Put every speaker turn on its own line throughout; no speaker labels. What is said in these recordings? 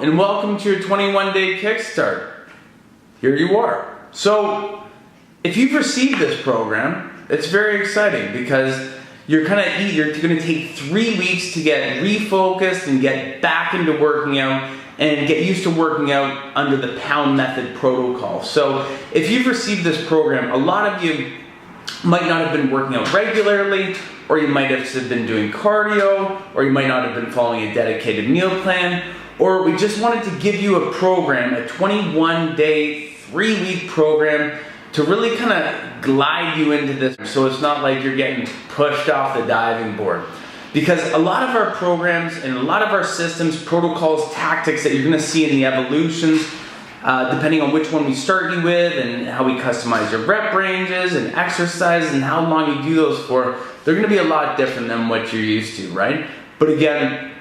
and welcome to your 21-day kickstart. Here you are. So, if you've received this program, it's very exciting because you're going to take 3 weeks to get refocused and get back into working out and get used to working out under the Pound Method protocol. So, if you've received this program, a lot of you might not have been working out regularly, or you might have been doing cardio, or you might not have been following a dedicated meal plan, or we just wanted to give you a program, a 21-day, 3-week program to really kind of glide you into this so it's not like you're getting pushed off the diving board. Because a lot of our programs and a lot of our systems, protocols, tactics that you're going to see in the evolutions, depending on which one we start you with and how we customize your rep ranges and exercises and how long you do those for, they're going to be a lot different than what you're used to, right? But again,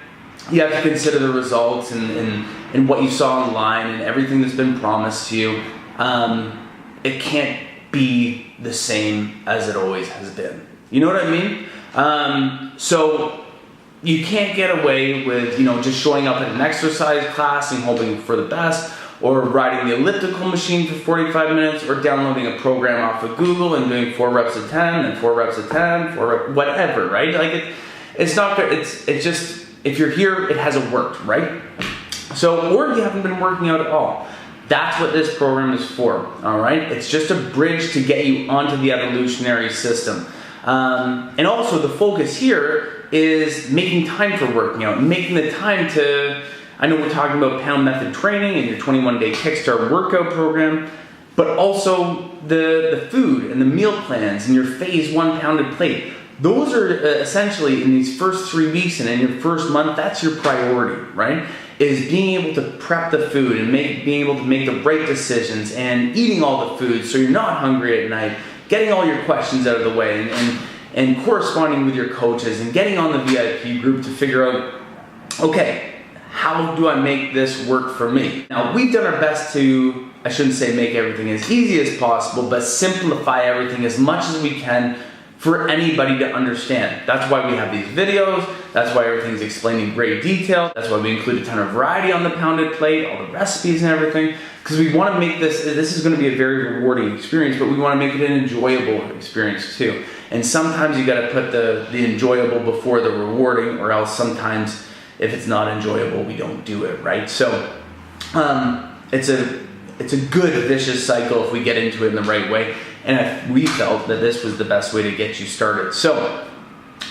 you have to consider the results and what you saw online and everything that's been promised to you. It can't be the same as it always has been. You know what I mean? So you can't get away with, just showing up at an exercise class and hoping for the best, or riding the elliptical machine for 45 minutes, or downloading a program off of Google and doing 4 reps of 10 and 4 reps of 10, whatever, right? Like it's not good. It's just, if you're here, it hasn't worked, right? So, or you haven't been working out at all. That's what this program is for, all right? It's just a bridge to get you onto the evolutionary system. And also the focus here is making time for working out, making the time to, I know we're talking about Pound Method training and your 21-day kickstart workout program, but also the food and the meal plans and your phase 1 pounded plate. Those are essentially, in these first 3 weeks and in your first month, that's your priority, right? Is being able to prep the food and being able to make the right decisions and eating all the food so you're not hungry at night, getting all your questions out of the way and corresponding with your coaches and getting on the VIP group to figure out, okay, how do I make this work for me? Now, we've done our best to, I shouldn't say make everything as easy as possible, but simplify everything as much as we can for anybody to understand. That's why we have these videos. That's why everything's explained in great detail. That's why we include a ton of variety on the pounded plate, all the recipes and everything, because we want to make this is going to be a very rewarding experience, but we want to make it an enjoyable experience too. And sometimes you got to put the enjoyable before the rewarding, or else sometimes if it's not enjoyable, we don't do it, right? So it's a good vicious cycle if we get into it in the right way. And we felt that this was the best way to get you started. So,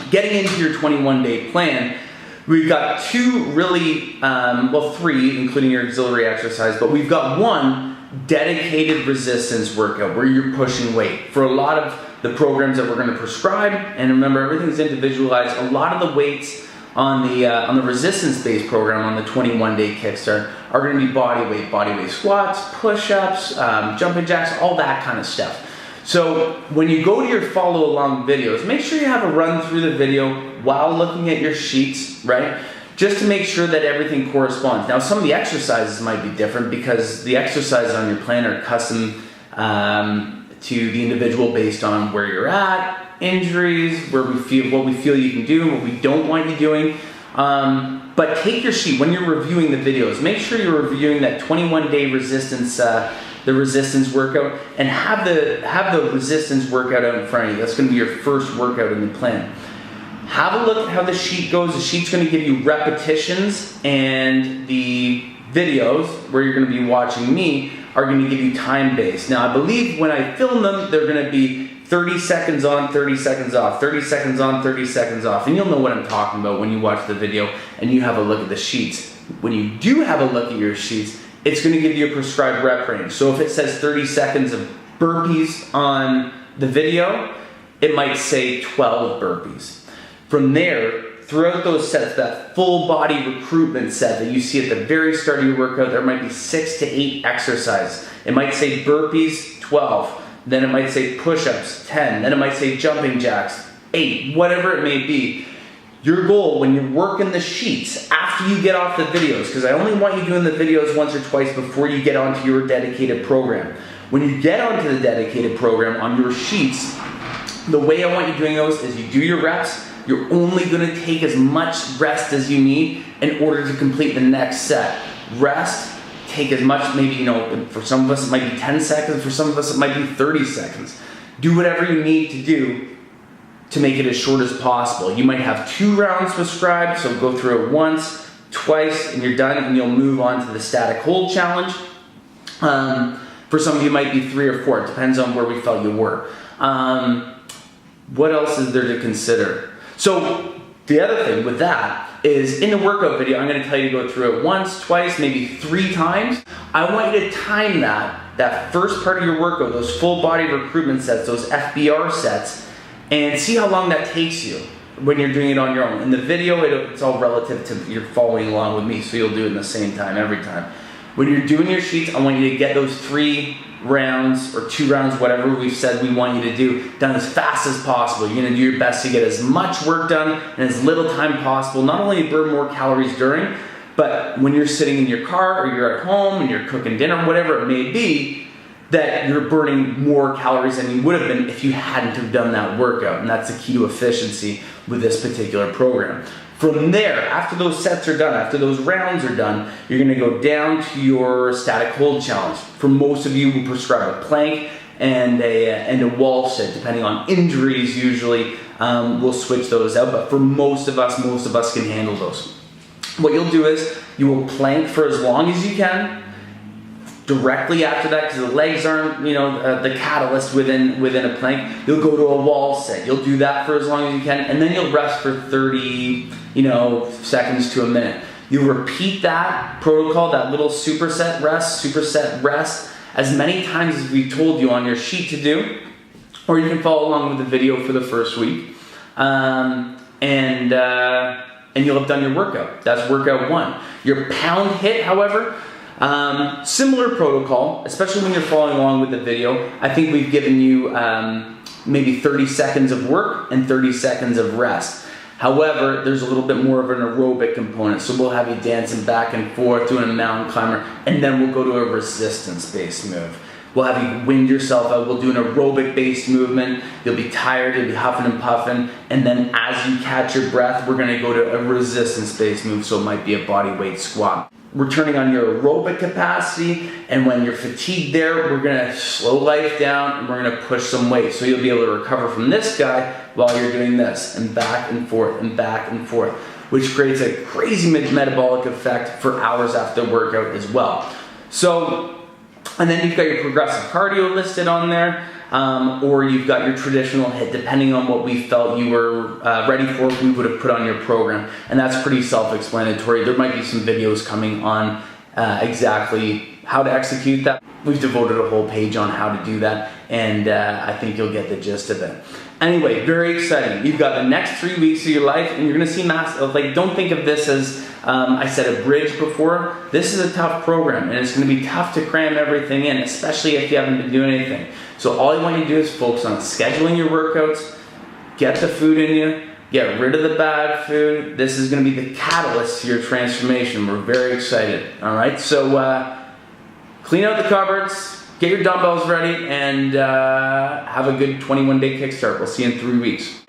getting into your 21-day plan, we've got 2 really, 3, including your auxiliary exercise, but we've got 1 dedicated resistance workout where you're pushing weight. For a lot of the programs that we're going to prescribe, and remember, everything's individualized, a lot of the weights on the resistance-based program on the 21-day kickstart are going to be body weight squats, push-ups, jumping jacks, all that kind of stuff. So when you go to your follow-along videos, make sure you have a run through the video while looking at your sheets, right? Just to make sure that everything corresponds. Now, some of the exercises might be different because the exercises on your plan are custom to the individual based on where you're at, injuries, what we feel you can do, and what we don't want you doing. But take your sheet when you're reviewing the videos. Make sure you're reviewing that 21-day resistance, the resistance workout, and have the resistance workout out in front of you. That's going to be your first workout in the plan. Have a look at how the sheet goes. The sheet's going to give you repetitions, and the videos where you're going to be watching me are going to give you time-based. Now, I believe when I film them, they're going to be 30 seconds on, 30 seconds off, 30 seconds on, 30 seconds off. And you'll know what I'm talking about when you watch the video and you have a look at the sheets. When you do have a look at your sheets, it's going to give you a prescribed rep range. So if it says 30 seconds of burpees on the video, it might say 12 burpees. From there, throughout those sets, that full body recruitment set that you see at the very start of your workout, there might be 6 to 8 exercises. It might say burpees, 12. Then it might say push-ups, 10. Then it might say jumping jacks, 8. Whatever it may be. Your goal when you're working the sheets after you get off the videos, because I only want you doing the videos once or twice before you get onto your dedicated program. When you get onto the dedicated program on your sheets, the way I want you doing those is you do your reps. You're only going to take as much rest as you need in order to complete the next set. rest, take as much, maybe, you know, for some of us it might be 10 seconds, for some of us it might be 30 seconds. Do whatever you need to do to make it as short as possible. You might have 2 rounds prescribed, so go through it once, twice, and you're done, and you'll move on to the static hold challenge. For some of you, it might be 3 or 4. It depends on where we felt you were. What else is there to consider? So the other thing with that is in the workout video, I'm going to tell you to go through it once, twice, maybe 3 times. I want you to time that first part of your workout, those full body recruitment sets, those FBR sets, and see how long that takes you when you're doing it on your own. In the video, it's all relative to you're following along with me, so you'll do it in the same time every time. When you're doing your sheets, I want you to get those 3 rounds or 2 rounds, whatever we've said we want you to do, done as fast as possible. You're gonna do your best to get as much work done in as little time possible. Not only to burn more calories during, but when you're sitting in your car or you're at home and you're cooking dinner, whatever it may be, that you're burning more calories than you would have been if you hadn't have done that workout. And that's the key to efficiency with this particular program. From there, after those sets are done, after those rounds are done, you're gonna go down to your static hold challenge. For most of you who prescribe a plank and a wall sit, depending on injuries usually, we'll switch those out, but for most of us can handle those. What you'll do is, you will plank for as long as you can. Directly after that, because the legs aren't, you know, the catalyst within a plank, you'll go to a wall sit. You'll do that for as long as you can, and then you'll rest for 30, seconds to a minute. You'll repeat that protocol, that little superset rest, as many times as we told you on your sheet to do, or you can follow along with the video for the first week, and you'll have done your workout. That's workout 1. Your pound hit, however, similar protocol, especially when you're following along with the video. I think we've given you maybe 30 seconds of work and 30 seconds of rest. However, there's a little bit more of an aerobic component, so we'll have you dancing back and forth, doing a mountain climber, and then we'll go to a resistance-based move. We'll have you wind yourself out. We'll do an aerobic-based movement. You'll be tired, you'll be huffing and puffing, and then as you catch your breath, we're gonna go to a resistance-based move, so it might be a body weight squat. We're turning on your aerobic capacity, and when you're fatigued there, we're gonna slow life down and we're gonna push some weight. So you'll be able to recover from this guy while you're doing this, and back and forth and back and forth, which creates a crazy metabolic effect for hours after workout as well. So, and then you've got your progressive cardio listed on there, or you've got your traditional HIIT, depending on what we felt you were ready for, we would have put on your program. And that's pretty self-explanatory. There might be some videos coming on exactly how to execute that. We've devoted a whole page on how to do that, and I think you'll get the gist of it. Anyway, very exciting. You've got the next 3 weeks of your life, and you're gonna see don't think of this as, I said a bridge before. This is a tough program, and it's gonna be tough to cram everything in, especially if you haven't been doing anything. So all you want to do is focus on scheduling your workouts, get the food in you, get rid of the bad food. This is gonna be the catalyst to your transformation. We're very excited, all right? So clean out the cupboards, get your dumbbells ready, and have a good 21-day kickstart. We'll see you in 3 weeks.